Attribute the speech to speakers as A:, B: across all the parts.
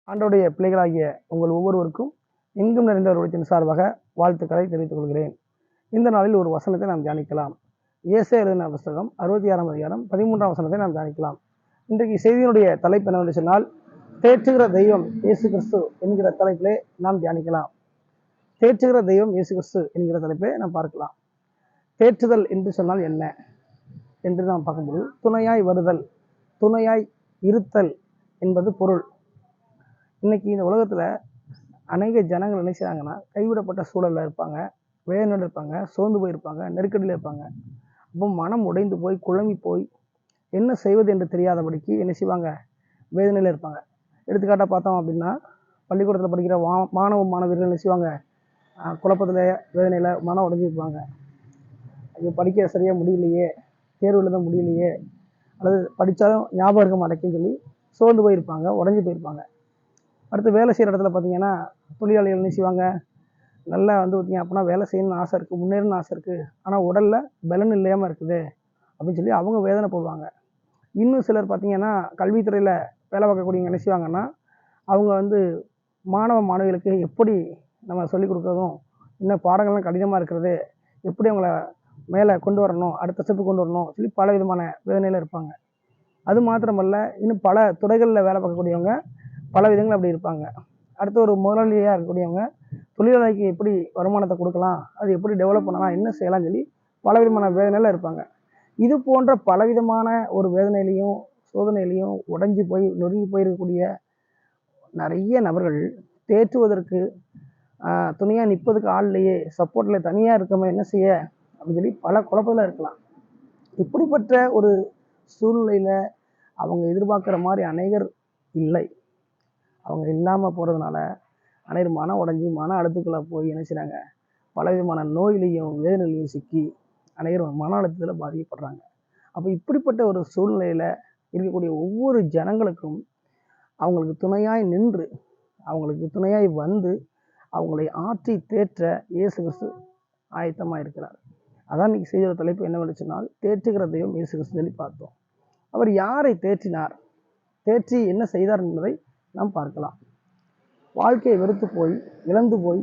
A: ஆண்டவருடைய பிள்ளைகளாகிய உங்கள் ஒவ்வொருவருக்கும் எங்கும் நிறைந்தவர்களுடைய சார்பாக வாழ்த்துக்களை தெரிவித்துக் கொள்கிறேன். இந்த நாளில் ஒரு வசனத்தை நாம் தியானிக்கலாம். ஏசாயா எழுதின புஸ்தகம் 66ஆம் அதிகாரம் 13ஆம் வசனத்தை நாம் தியானிக்கலாம். இன்றைக்கு செய்தியினுடைய தலைப்பு என்னவென்று சொன்னால், தேற்றுகிற தெய்வம் இயேசு கிறிஸ்து என்கிற தலைப்பிலே நாம் தியானிக்கலாம். தேற்றுகிற தெய்வம் இயேசு கிறிஸ்து என்கிற தலைப்பிலே நாம் பார்க்கலாம். தேற்றுதல் என்று சொன்னால் என்ன என்று நாம் பார்க்கும்போது, துணையாய் வருதல், துணையாய் இருத்தல் என்பது பொருள். இன்னைக்கு இந்த உலகத்தில் அநேக ஜனங்கள் என்ன செய்கிறாங்கன்னா, கைவிடப்பட்ட சூழலில் இருப்பாங்க, வேதனையில் இருப்பாங்க, சோர்ந்து போயிருப்பாங்க, நெருக்கடியில் இருப்பாங்க. அப்போ மனம் உடைந்து போய் குழம்பி போய் என்ன செய்வது என்று தெரியாதபடிக்கு என்ன செய்வாங்க, வேதனையில் இருப்பாங்க. எடுத்துக்காட்டாக பார்த்தோம் அப்படின்னா, பள்ளிக்கூடத்தில் படிக்கிற மாணவ மாணவியர்கள் என்ன செய்வாங்க, குழப்பத்தில் வேதனையில் மனம் உடைஞ்சிருப்பாங்க. அது படிக்க சரியாக முடியலையே, தேர்வு எழுத முடியலையே, அல்லது படித்தாலும் ஞாபகம் இருக்க மாட்டேங்குன்னு சொல்லி சோர்ந்து போயிருப்பாங்க, உடஞ்சி போயிருப்பாங்க. அடுத்து வேலை செய்கிற இடத்துல பார்த்தீங்கன்னா, தொழிலாளிகள் என்ன செய்வாங்க, நல்லா பார்த்திங்க அப்படின்னா வேலை செய்யணும்னு ஆசை இருக்குது, முன்னேறணும்னு ஆசை இருக்குது, ஆனால் உடலில் பலன் இல்லாமல் இருக்குது அப்படின்னு சொல்லி அவங்க வேதனை போடுவாங்க. இன்னும் சிலர் பார்த்திங்கன்னா, கல்வித்துறையில் வேலை பார்க்கக்கூடியவங்க என்ன செய்வாங்கன்னா, அவங்க மாணவ மாணவிகளுக்கு எப்படி நம்ம சொல்லிக் கொடுக்குறதும், இன்னும் பாடங்கள்லாம் கடினமாக இருக்கிறது, எப்படி அவங்கள மேலே கொண்டு வரணும், அடுத்த ஸ்டெப்பு கொண்டு வரணும் சொல்லி பல விதமான வேதனையில் இருப்பாங்க. அது மாத்திரமல்ல, இன்னும் பல துறைகளில் வேலை பார்க்கக்கூடியவங்க பல விதங்கள் அப்படி இருப்பாங்க. அடுத்து ஒரு முதலாளியாக இருக்கக்கூடியவங்க தொழிலாளிக்கு எப்படி வருமானத்தை கொடுக்கலாம், அது எப்படி டெவலப் பண்ணலாம், என்ன செய்யலாம்னு சொல்லி பல விதமான வேதனையில் இருப்பாங்க. இது போன்ற பலவிதமான ஒரு வேதனையிலையும் சோதனையிலையும் உடைஞ்சி போய் நொறுங்கி போயிருக்கக்கூடிய நிறைய நபர்கள் தேற்றுவதற்கு துணையாக நிற்பதுக்கு ஆள் இல்லையே, சப்போர்ட்டில் தனியாக இருக்கமே, என்ன செய்ய அப்படின்னு சொல்லி பல குழப்பத்தில் இருக்கலாம். இப்படிப்பட்ட ஒரு சூழ்நிலையில் அவங்க எதிர்பார்க்குற மாதிரி அநேகர் இல்லை. அவங்க இல்லாமல் போகிறதுனால அனைவரும் மனம் உடஞ்சி மன அழுத்தத்துக்குள்ளே போய் என்ன செய்கிறாங்க, பலவிதமான நோயிலையும் வேதனையிலையும் சிக்கி அனைவரும் மன அழுத்தத்தில் பாதிக்கப்படுறாங்க. அப்போ இப்படிப்பட்ட ஒரு சூழ்நிலையில் இருக்கக்கூடிய ஒவ்வொரு ஜனங்களுக்கும் அவங்களுக்கு துணையாய் நின்று, அவங்களுக்கு துணையாய் வந்து அவங்களை ஆற்றி தேற்ற இயேசு கிறிஸ்து ஆயத்தமாக இருக்கிறார். அதான் இன்றைக்கி செய்கிற தலைப்பு என்னவென்று சொன்னால், தேற்றுகிற தெய்வம் இயேசு கிறிஸ்து சொல்லி பார்த்தோம். அவர் யாரை தேற்றினார், தேற்றி என்ன செய்தார் என்பதை நாம் பார்க்கலாம். வாழ்க்கையை வெறுத்து போய் இழந்து போய்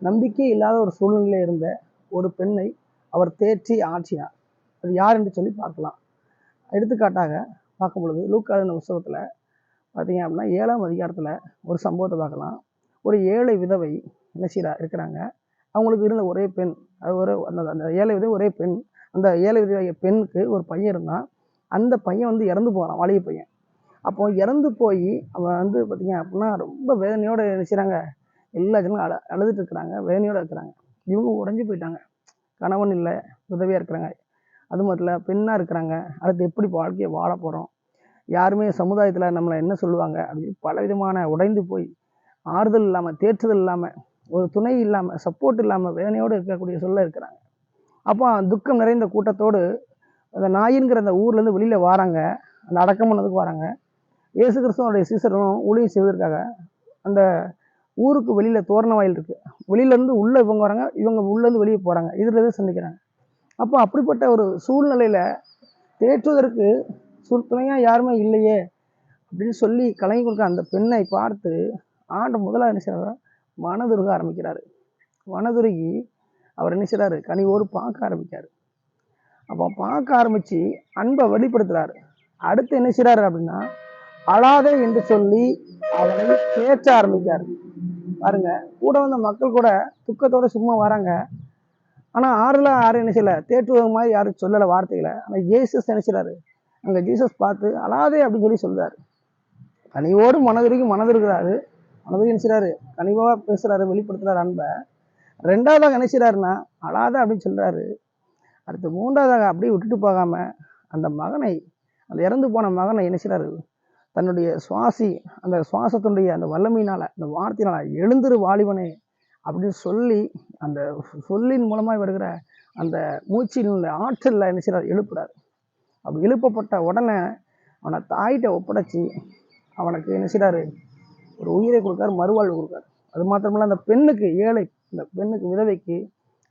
A: நம்பிக்கை இல்லாத ஒரு சூழ்நிலையில் இருந்த ஒரு பெண்ணை அவர் தேற்றி ஆற்றினார். அது யார் என்று சொல்லி பார்க்கலாம். எடுத்துக்காட்டாக பார்க்கும் பொழுது லூக்கா எழுதின புத்தகத்தில் பார்த்தீங்க அப்படின்னா 7ஆம் அதிகாரத்தில் ஒரு சம்பவத்தை பார்க்கலாம். ஒரு ஏழை விதவை என்ன செய்கிறா இருக்கிறாங்க. அவங்களுக்கு இருந்த ஒரே பெண், அது அந்த ஏழை விதவை ஒரே பெண். அந்த ஏழை விதவை பெண்ணுக்கு ஒரு பையன் இருந்தான். அந்த பையன் இறந்து போகிறான், வாலிப பையன். அப்போ இறந்து போய் அவன் பார்த்திங்க அப்படின்னா ரொம்ப வேதனையோடு நினைச்சாங்க. எல்லா ஜனங்களும் அழுதுட்டு இருக்கிறாங்க, வேதனையோடு இருக்கிறாங்க. இவங்க உடஞ்சி போயிட்டாங்க, கணவன் இல்லை, உதவியாக இருக்கிறாங்க. அது மட்டும் இல்லை, பெண்ணாக இருக்கிறாங்க. அடுத்து எப்படி வாழ்க்கையை வாழ போகிறோம், யாருமே சமுதாயத்தில் நம்மளை என்ன சொல்லுவாங்க அப்படின்னு பல விதமான உடைந்து போய் ஆறுதல் இல்லாமல், தேற்றுதல் இல்லாமல், ஒரு துணை இல்லாமல், சப்போர்ட் இல்லாமல் வேதனையோடு இருக்கக்கூடிய சொல்ல இருக்கிறாங்க. அப்போ துக்கம் நிறைந்த கூட்டத்தோடு அந்த நாயின்கிற அந்த ஊர்லேருந்து வெளியில் வராங்க, அந்த அடக்கம் பண்ணதுக்கு வராங்க. இயேசு கிறிஸ்துவனுடைய சீசரும் ஊழியம் செய்வதற்காக அந்த ஊருக்கு வெளியில் தோரண வாயில் இருக்குது, வெளியிலேருந்து உள்ளே இவங்க வராங்க, இவங்க உள்ளேருந்து வெளியே போகிறாங்க, இதில் சந்திக்கிறாங்க. அப்போ அப்படிப்பட்ட ஒரு சூழ்நிலையில் தேற்றுவதற்கு துணையாக யாருமே இல்லையே அப்படின்னு சொல்லி கலங்கி கொடுக்க அந்த பெண்ணை பார்த்து முதலாக என்ன செய்கிறார், மனதுருக ஆரம்பிக்கிறாரு. மனதுருகி அவர் என்ன செய்கிறாரு, கனிவோடு பார்க்க ஆரம்பிக்காரு. அப்போ பார்க்க ஆரம்பித்து அன்பை வெளிப்படுத்துகிறாரு. அடுத்து என்ன செய்கிறாரு அப்படின்னா, அழாதே என்று சொல்லி அவனை தேற்ற ஆரம்பிக்காரு. பாருங்க, கூட வந்த மக்கள் கூட துக்கத்தோட சும்மா வராங்க. ஆனால் யாரும் என்ன செய்யலை, தேற்றுவது மாதிரி யாரும் சொல்லலை வார்த்தைகளை. ஆனால் ஜீசஸ் நினைச்சாரு, அங்கே ஜீசஸ் பார்த்து அழாதே அப்படின்னு சொல்லி சொல்றாரு. கனிவோடு மனதிருக்கிறாரு, மனதுக்கு நினைச்சாரு, கனிவாக பேசுறாரு, வெளிப்படுத்துறாரு அன்பை. ரெண்டாவதாக நினைச்சாருன்னா அழாத அப்படின்னு சொல்றாரு. அடுத்து மூன்றாவதாக அப்படியே விட்டுட்டு போகாம அந்த மகனை, அந்த இறந்து போன மகனை நினைச்சாரு, தன்னுடைய அந்த சுவாசத்தினுடைய அந்த வல்லமையினால், அந்த வார்த்தையினால் எழுந்திரு வாலிபனே அப்படின்னு சொல்லி அந்த சொல்லின் மூலமாக வருகிற அந்த மூச்சின் ஆற்றலில் என்ன செய்கிறார், எழுப்புறார். அப்படி எழுப்பப்பட்ட உடனே அவனை தாயிட்ட ஒப்படைச்சி அவனுக்கு என்ன செய்கிறாரு, ஒரு உயிரை கொடுக்காரு, மறுவாழ்வு கொடுக்காரு. அது மாத்திரமில்ல, அந்த பெண்ணுக்கு, இந்த பெண்ணுக்கு விதவைக்கு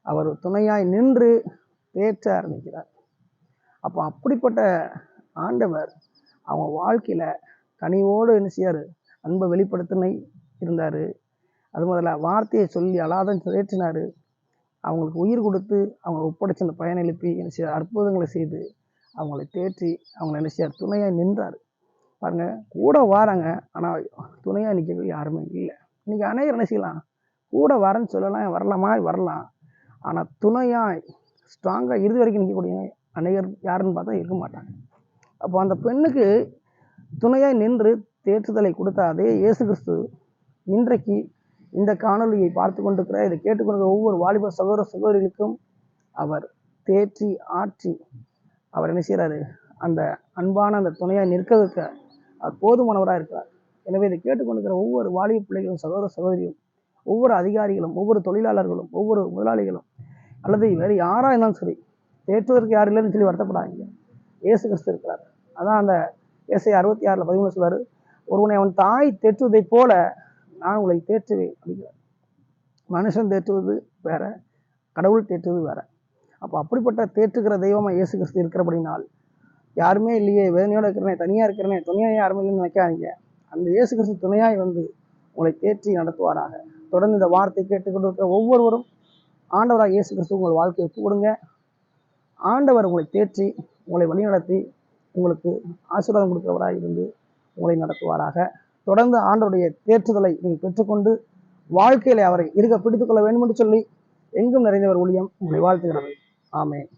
A: அவர் துணையாய் நின்று தேற்ற ஆரம்பிக்கிறார். அப்போ அப்படிப்பட்ட ஆண்டவர் அவங்க வாழ்க்கையில் கனிவோடு என்ன செய்யார், அன்பை வெளிப்படுத்தினை இருந்தார். அது முதல்ல வார்த்தையை சொல்லி அலாதம் தேற்றினார். அவங்களுக்கு உயிர் கொடுத்து அவங்களை ஒப்படைச்சு அந்த பயனை எழுப்பி என்ன செய்ய அற்புதங்களை செய்து அவங்களை தேற்றி அவங்களை என்ன செய்யார் துணையாக நின்றார். பாருங்க, கூட வாராங்க, ஆனால் துணையாக நிற்க யாருமே இல்லை. இன்னைக்கு அநேகர் என்ன செய்யலாம், கூட வரேன்னு சொல்லலாம், வரலாமா வரலாம், ஆனால் துணையாக ஸ்ட்ராங்காக இறுதி வரைக்கும் நிற்கக்கூடிய அநேகர் யாருன்னு பார்த்தா இருக்க மாட்டாங்க. அப்போ அந்த பெண்ணுக்கு துணையாக நின்று தேற்றுதலை கொடுத்த அதே இயேசு கிறிஸ்து இன்றைக்கு இந்த காணொலியை பார்த்து கொண்டிருக்கிற, இதை கேட்டுக்கொண்டிருக்கிற ஒவ்வொரு வாலிப சகோதர சகோதரிகளுக்கும் அவர் தேற்றி ஆற்றி அவர் என்ன செய்கிறாரு, அந்த அன்பான அந்த துணையாக நிற்கிறதுக்கு அவர் போதுமானவராக இருக்கிறார். எனவே இதை கேட்டுக்கொண்டிருக்கிற ஒவ்வொரு வாலிப பிள்ளைகளும் சகோதர சகோதரியும், ஒவ்வொரு அதிகாரிகளும், ஒவ்வொரு தொழிலாளர்களும், ஒவ்வொரு முதலாளிகளும் அல்லது வேறு யாராக இருந்தாலும் சரி, தேற்றுவதற்கு யாரும் இல்லைன்னு சொல்லி வருத்தப்படாதீங்க. இயேசு கிறிஸ்து இருக்கிறார். அதான் அந்த ஏசாயா 66:13 சொல்றாரு, ஒருவனை அவன் தாய் தேற்றுவதை போல நான் உங்களை தேற்றுவேன் அப்படிங்கிறார். மனுஷன் தேற்றுவது வேற, கடவுள் தேற்றுவது வேற. அப்போ அப்படிப்பட்ட தேற்றுகிற தெய்வமாக இயேசு கிறிஸ்து இருக்கிறபடினால், யாருமே இல்லையே, வேதனையோடு இருக்கிறனே, தனியாக இருக்கிறனே, துணையாக யாருமே இல்லைன்னு நினைக்காதீங்க. அந்த இயேசு கிறிஸ்து துணையாய் வந்து உங்களை தேற்றி நடத்துவாராக. தொடர்ந்து இந்த வார்த்தை கேட்டுக்கொண்டு இருக்கிற ஒவ்வொருவரும் ஆண்டவராக இயேசு கிறிஸ்து உங்கள் வாழ்க்கையை ஒப்பு கொடுங்க. ஆண்டவர் உங்களை தேற்றி உங்களை வழிநடத்தி உங்களுக்கு ஆசீர்வாதம் கொடுக்கிறவராக இருந்து உங்களை நடத்துவாராக. தொடர்ந்து ஆண்டவருடைய தேற்றுதலை நீங்கள் பெற்றுக்கொண்டு வாழ்க்கையில அவரை இருக்க பிடித்துக் கொள்ள வேண்டும் என்று சொல்லி எங்கும் நிறைந்தவர் ஊழியம் உங்களை வாழ்த்துகிறவர். ஆமென்.